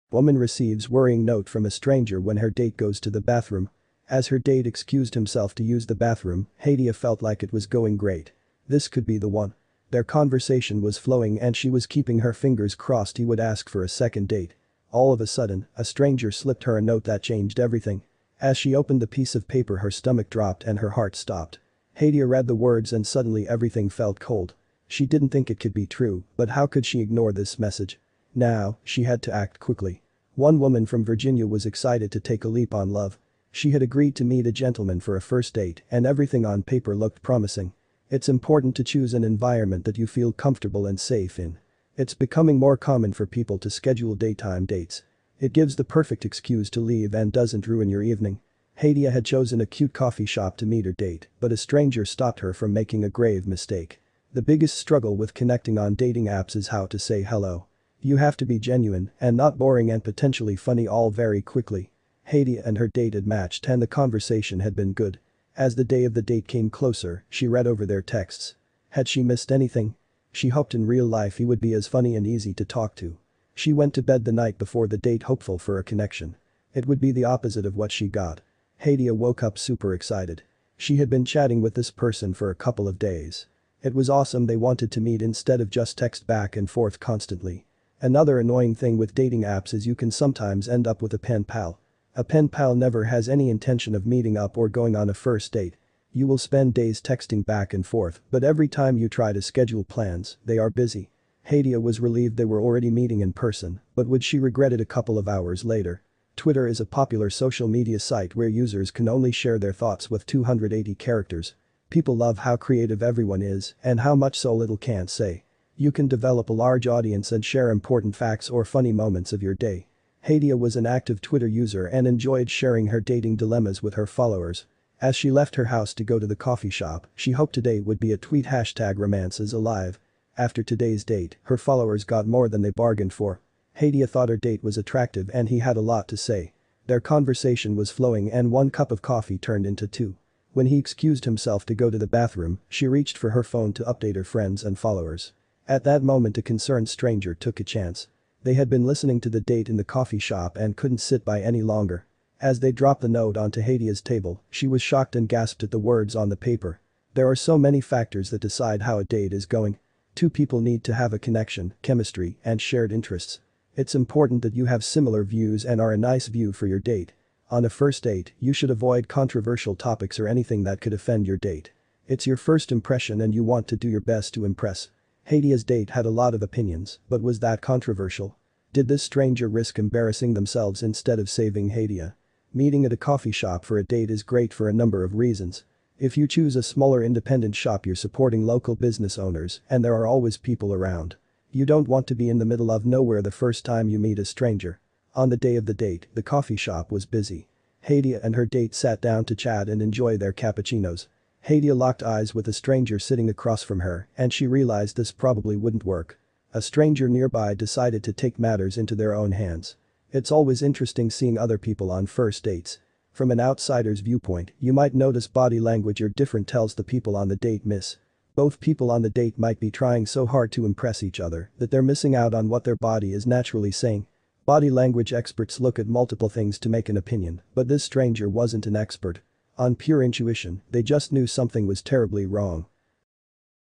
Woman receives worrying note from a stranger when her date goes to the bathroom. As her date excused himself to use the bathroom, Hadia felt like it was going great. This could be the one. Their conversation was flowing and she was keeping her fingers crossed he would ask for a second date. All of a sudden, a stranger slipped her a note that changed everything. As she opened the piece of paper her stomach dropped and her heart stopped. Hadia read the words and suddenly everything felt cold. She didn't think it could be true, but how could she ignore this message? Now, she had to act quickly. One woman from Virginia was excited to take a leap on love. She had agreed to meet a gentleman for a first date and everything on paper looked promising. It's important to choose an environment that you feel comfortable and safe in. It's becoming more common for people to schedule daytime dates. It gives the perfect excuse to leave and doesn't ruin your evening. Hadia had chosen a cute coffee shop to meet her date, but a stranger stopped her from making a grave mistake. The biggest struggle with connecting on dating apps is how to say hello. You have to be genuine and not boring and potentially funny all very quickly. Hadia and her date had matched and the conversation had been good. As the day of the date came closer, she read over their texts. Had she missed anything? She hoped in real life he would be as funny and easy to talk to. She went to bed the night before the date hopeful for a connection. It would be the opposite of what she got. Hadia woke up super excited. She had been chatting with this person for a couple of days. It was awesome they wanted to meet instead of just text back and forth constantly. Another annoying thing with dating apps is you can sometimes end up with a pen pal. A pen pal never has any intention of meeting up or going on a first date. You will spend days texting back and forth, but every time you try to schedule plans, they are busy. Hadia was relieved they were already meeting in person, but would she regret it a couple of hours later? Twitter is a popular social media site where users can only share their thoughts with 280 characters. People love how creative everyone is and how much so little can't say. You can develop a large audience and share important facts or funny moments of your day. Hadia was an active Twitter user and enjoyed sharing her dating dilemmas with her followers. As she left her house to go to the coffee shop, she hoped today would be a tweet #romance is alive. After today's date, her followers got more than they bargained for. Hadia thought her date was attractive and he had a lot to say. Their conversation was flowing and one cup of coffee turned into two. When he excused himself to go to the bathroom, she reached for her phone to update her friends and followers. At that moment a concerned stranger took a chance. They had been listening to the date in the coffee shop and couldn't sit by any longer. As they dropped the note onto Hadia's table, she was shocked and gasped at the words on the paper. There are so many factors that decide how a date is going. Two people need to have a connection, chemistry, and shared interests. It's important that you have similar views and are a nice view for your date. On a first date, you should avoid controversial topics or anything that could offend your date. It's your first impression and you want to do your best to impress. Hadia's date had a lot of opinions, but was that controversial? Did this stranger risk embarrassing themselves instead of saving Hadia? Meeting at a coffee shop for a date is great for a number of reasons. If you choose a smaller independent shop you're supporting local business owners and there are always people around. You don't want to be in the middle of nowhere the first time you meet a stranger. On the day of the date, the coffee shop was busy. Hadia and her date sat down to chat and enjoy their cappuccinos. Hadia locked eyes with a stranger sitting across from her and she realized this probably wouldn't work. A stranger nearby decided to take matters into their own hands. It's always interesting seeing other people on first dates. From an outsider's viewpoint, you might notice body language or different tells the people on the date miss. Both people on the date might be trying so hard to impress each other that they're missing out on what their body is naturally saying. Body language experts look at multiple things to make an opinion, but this stranger wasn't an expert. On pure intuition, they just knew something was terribly wrong.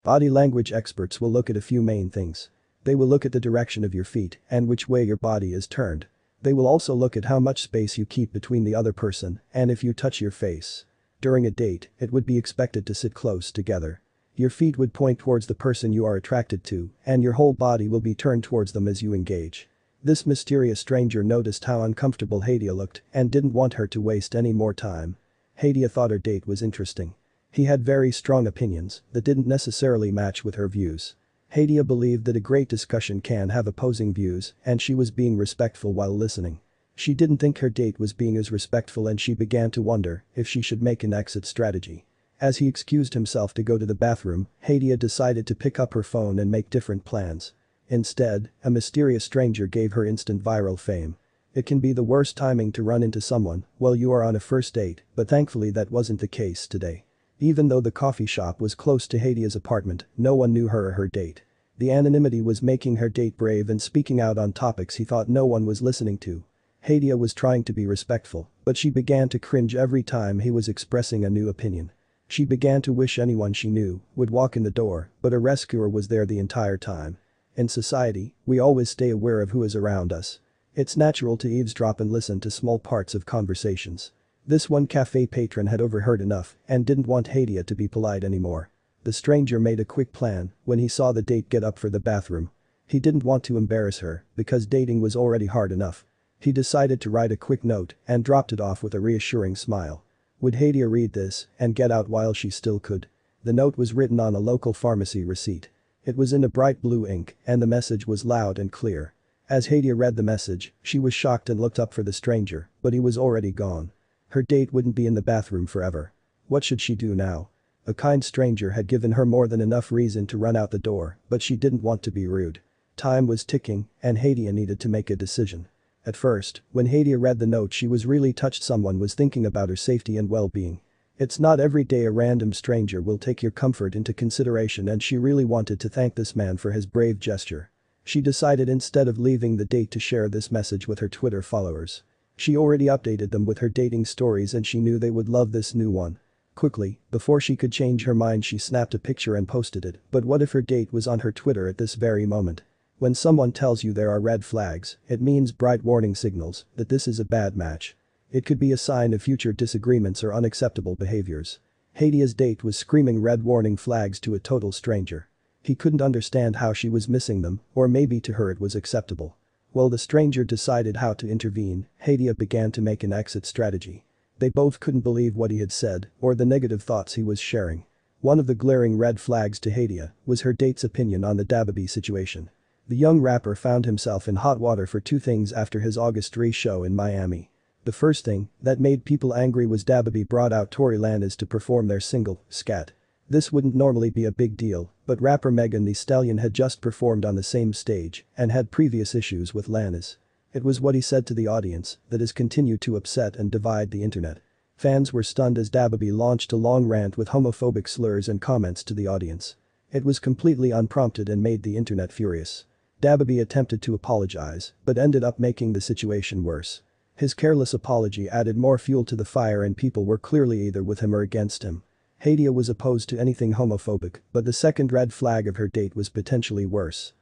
Body language experts will look at a few main things. They will look at the direction of your feet and which way your body is turned. They will also look at how much space you keep between the other person and if you touch your face. During a date, it would be expected to sit close together. Your feet would point towards the person you are attracted to and your whole body will be turned towards them as you engage. This mysterious stranger noticed how uncomfortable Hadia looked and didn't want her to waste any more time. Hadia thought her date was interesting. He had very strong opinions that didn't necessarily match with her views. Hadia believed that a great discussion can have opposing views and she was being respectful while listening. She didn't think her date was being as respectful and she began to wonder if she should make an exit strategy. As he excused himself to go to the bathroom, Hadia decided to pick up her phone and make different plans. Instead, a mysterious stranger gave her instant viral fame. It can be the worst timing to run into someone while you are on a first date, but thankfully that wasn't the case today. Even though the coffee shop was close to Hadia's apartment, no one knew her or her date. The anonymity was making her date brave and speaking out on topics he thought no one was listening to. Hadia was trying to be respectful, but she began to cringe every time he was expressing a new opinion. She began to wish anyone she knew would walk in the door, but a rescuer was there the entire time. In society, we always stay aware of who is around us. It's natural to eavesdrop and listen to small parts of conversations. This one cafe patron had overheard enough and didn't want Hadia to be polite anymore. The stranger made a quick plan when he saw the date get up for the bathroom. He didn't want to embarrass her because dating was already hard enough. He decided to write a quick note and dropped it off with a reassuring smile. Would Hadia read this and get out while she still could? The note was written on a local pharmacy receipt. It was in a bright blue ink and the message was loud and clear. As Hadia read the message, she was shocked and looked up for the stranger, but he was already gone. Her date wouldn't be in the bathroom forever. What should she do now? A kind stranger had given her more than enough reason to run out the door, but she didn't want to be rude. Time was ticking and Hadia needed to make a decision. At first, when Hadia read the note she was really touched someone was thinking about her safety and well-being. It's not every day a random stranger will take your comfort into consideration and she really wanted to thank this man for his brave gesture. She decided instead of leaving the date to share this message with her Twitter followers. She already updated them with her dating stories and she knew they would love this new one. Quickly, before she could change her mind she snapped a picture and posted it, but what if her date was on her Twitter at this very moment? When someone tells you there are red flags, it means bright warning signals that this is a bad match. It could be a sign of future disagreements or unacceptable behaviors. Hadia's date was screaming red warning flags to a total stranger. He couldn't understand how she was missing them, or maybe to her it was acceptable. While the stranger decided how to intervene, Hadia began to make an exit strategy. They both couldn't believe what he had said or the negative thoughts he was sharing. One of the glaring red flags to Hadia was her date's opinion on the Dababy situation. The young rapper found himself in hot water for two things after his August 3 show in Miami. The first thing that made people angry was Dababy brought out Tory Lanez to perform their single, Scat. This wouldn't normally be a big deal, but rapper Megan Thee Stallion had just performed on the same stage and had previous issues with Lanez. It was what he said to the audience that has continued to upset and divide the internet. Fans were stunned as Dababy launched a long rant with homophobic slurs and comments to the audience. It was completely unprompted and made the internet furious. Dababy attempted to apologize, but ended up making the situation worse. His careless apology added more fuel to the fire and people were clearly either with him or against him. Hadia was opposed to anything homophobic, but the second red flag of her date was potentially worse.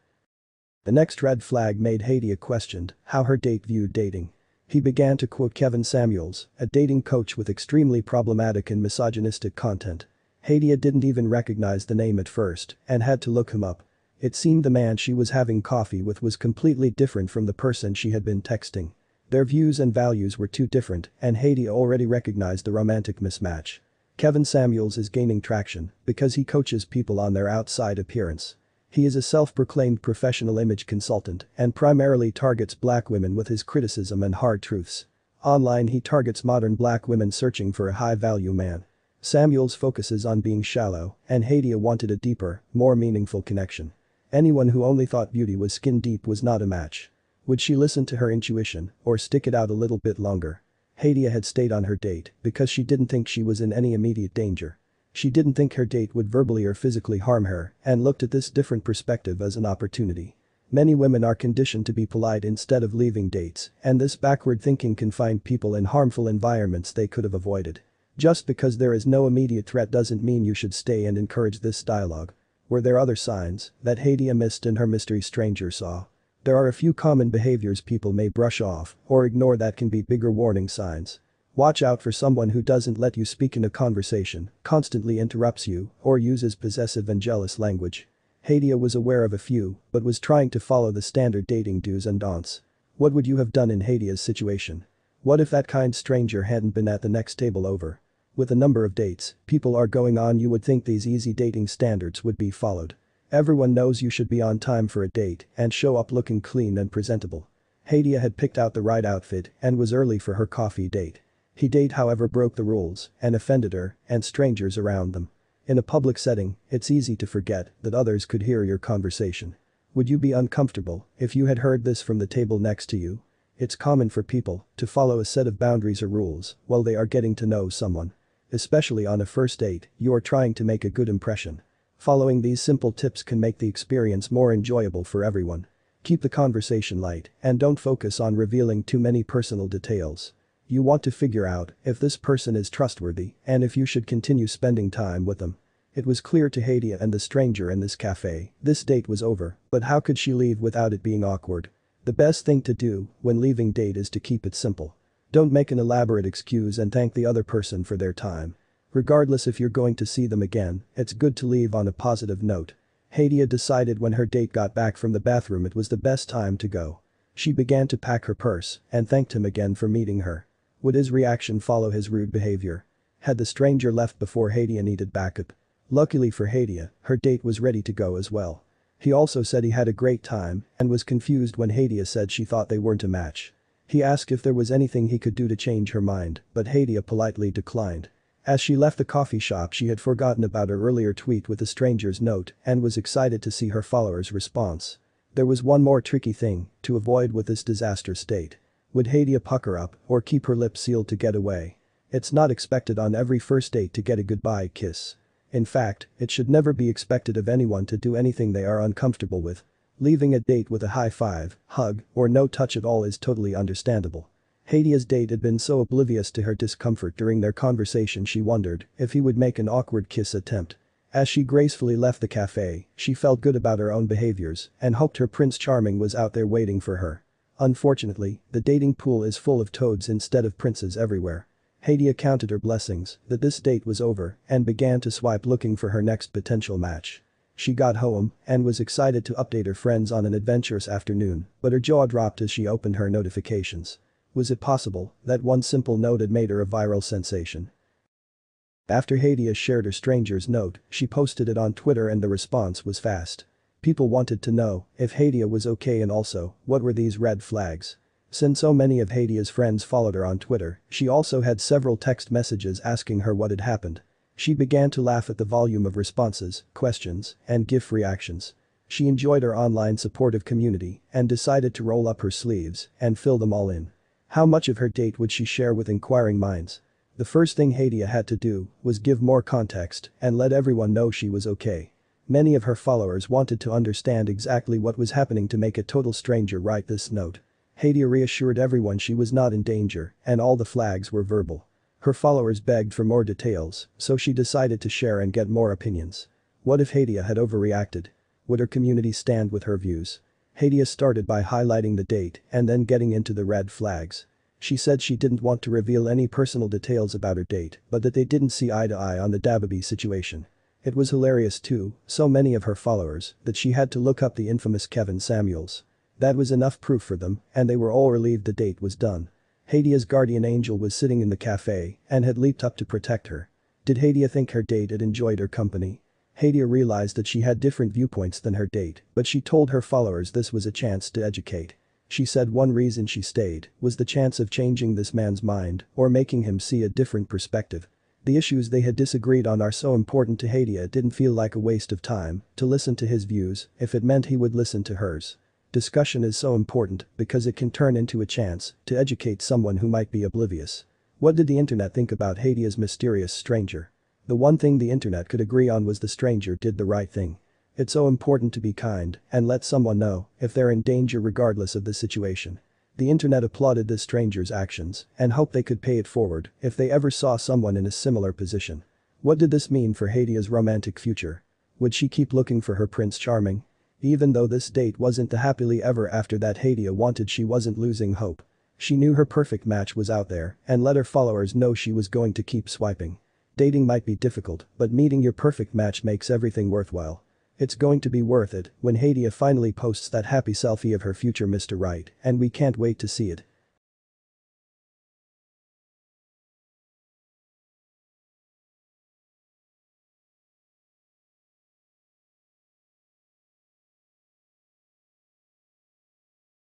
The next red flag made Hadia questioned how her date viewed dating. He began to quote Kevin Samuels, a dating coach with extremely problematic and misogynistic content. Hadia didn't even recognize the name at first and had to look him up. It seemed the man she was having coffee with was completely different from the person she had been texting. Their views and values were too different and Hadia already recognized the romantic mismatch. Kevin Samuels is gaining traction because he coaches people on their outside appearance. He is a self-proclaimed professional image consultant and primarily targets black women with his criticism and hard truths. Online he targets modern black women searching for a high-value man. Samuels focuses on being shallow and Hadia wanted a deeper, more meaningful connection. Anyone who only thought beauty was skin deep was not a match. Would she listen to her intuition or stick it out a little bit longer? Hadia had stayed on her date because she didn't think she was in any immediate danger. She didn't think her date would verbally or physically harm her and looked at this different perspective as an opportunity. Many women are conditioned to be polite instead of leaving dates, and this backward thinking can find people in harmful environments they could have avoided. Just because there is no immediate threat doesn't mean you should stay and encourage this dialogue. Were there other signs that Hadia missed and her mystery stranger saw? There are a few common behaviors people may brush off or ignore that can be bigger warning signs. Watch out for someone who doesn't let you speak in a conversation, constantly interrupts you, or uses possessive and jealous language. Hadia was aware of a few, but was trying to follow the standard dating do's and don'ts. What would you have done in Hadia's situation? What if that kind stranger hadn't been at the next table over? With a number of dates people are going on you would think these easy dating standards would be followed. Everyone knows you should be on time for a date and show up looking clean and presentable. Hadia had picked out the right outfit and was early for her coffee date. Her date however broke the rules and offended her and strangers around them. In a public setting, it's easy to forget that others could hear your conversation. Would you be uncomfortable if you had heard this from the table next to you? It's common for people to follow a set of boundaries or rules while they are getting to know someone. Especially on a first date, you are trying to make a good impression. Following these simple tips can make the experience more enjoyable for everyone. Keep the conversation light and don't focus on revealing too many personal details. You want to figure out if this person is trustworthy and if you should continue spending time with them. It was clear to Hadia and the stranger in this cafe, this date was over, but how could she leave without it being awkward? The best thing to do when leaving date is to keep it simple. Don't make an elaborate excuse and thank the other person for their time. Regardless if you're going to see them again, it's good to leave on a positive note. Hadia decided when her date got back from the bathroom it was the best time to go. She began to pack her purse and thanked him again for meeting her. Would his reaction follow his rude behavior? Had the stranger left before Hadia needed backup? Luckily for Hadia, her date was ready to go as well. He also said he had a great time and was confused when Hadia said she thought they weren't a match. He asked if there was anything he could do to change her mind, but Hadia politely declined. As she left the coffee shop she had forgotten about her earlier tweet with the stranger's note and was excited to see her followers' response. There was one more tricky thing to avoid with this disastrous date. Would Hadia pucker up or keep her lips sealed to get away? It's not expected on every first date to get a goodbye kiss. In fact, it should never be expected of anyone to do anything they are uncomfortable with. Leaving a date with a high five, hug, or no touch at all is totally understandable. Hadia's date had been so oblivious to her discomfort during their conversation she wondered if he would make an awkward kiss attempt. As she gracefully left the cafe, she felt good about her own behaviors and hoped her Prince Charming was out there waiting for her. Unfortunately, the dating pool is full of toads instead of princes everywhere. Hadia counted her blessings that this date was over and began to swipe looking for her next potential match. She got home and was excited to update her friends on an adventurous afternoon, but her jaw dropped as she opened her notifications. Was it possible that one simple note had made her a viral sensation? After Hadia shared her stranger's note, she posted it on Twitter and the response was fast. People wanted to know if Hadia was okay and also, what were these red flags? Since so many of Hadia's friends followed her on Twitter, she also had several text messages asking her what had happened. She began to laugh at the volume of responses, questions, and GIF reactions. She enjoyed her online supportive community and decided to roll up her sleeves and fill them all in. How much of her date would she share with inquiring minds? The first thing Hadia had to do was give more context and let everyone know she was okay. Many of her followers wanted to understand exactly what was happening to make a total stranger write this note. Hadia reassured everyone she was not in danger and all the flags were verbal. Her followers begged for more details, so she decided to share and get more opinions. What if Hadia had overreacted? Would her community stand with her views? Hadia started by highlighting the date and then getting into the red flags. She said she didn't want to reveal any personal details about her date, but that they didn't see eye to eye on the Dababy situation. It was hilarious too, so many of her followers, that she had to look up the infamous Kevin Samuels. That was enough proof for them, and they were all relieved the date was done. Hadia's guardian angel was sitting in the cafe and had leaped up to protect her. Did Hadia think her date had enjoyed her company? Hadia realized that she had different viewpoints than her date, but she told her followers this was a chance to educate. She said one reason she stayed was the chance of changing this man's mind or making him see a different perspective. The issues they had disagreed on are so important to Hadia it didn't feel like a waste of time to listen to his views if it meant he would listen to hers. Discussion is so important because it can turn into a chance to educate someone who might be oblivious. What did the internet think about Hadia's mysterious stranger? The one thing the internet could agree on was the stranger did the right thing. It's so important to be kind and let someone know if they're in danger regardless of the situation. The internet applauded this stranger's actions and hoped they could pay it forward if they ever saw someone in a similar position. What did this mean for Hadia's romantic future? Would she keep looking for her Prince Charming? Even though this date wasn't the happily ever after that Hadia wanted, she wasn't losing hope. She knew her perfect match was out there and let her followers know she was going to keep swiping. Dating might be difficult, but meeting your perfect match makes everything worthwhile. It's going to be worth it when Hadia finally posts that happy selfie of her future Mr. Right, and we can't wait to see it.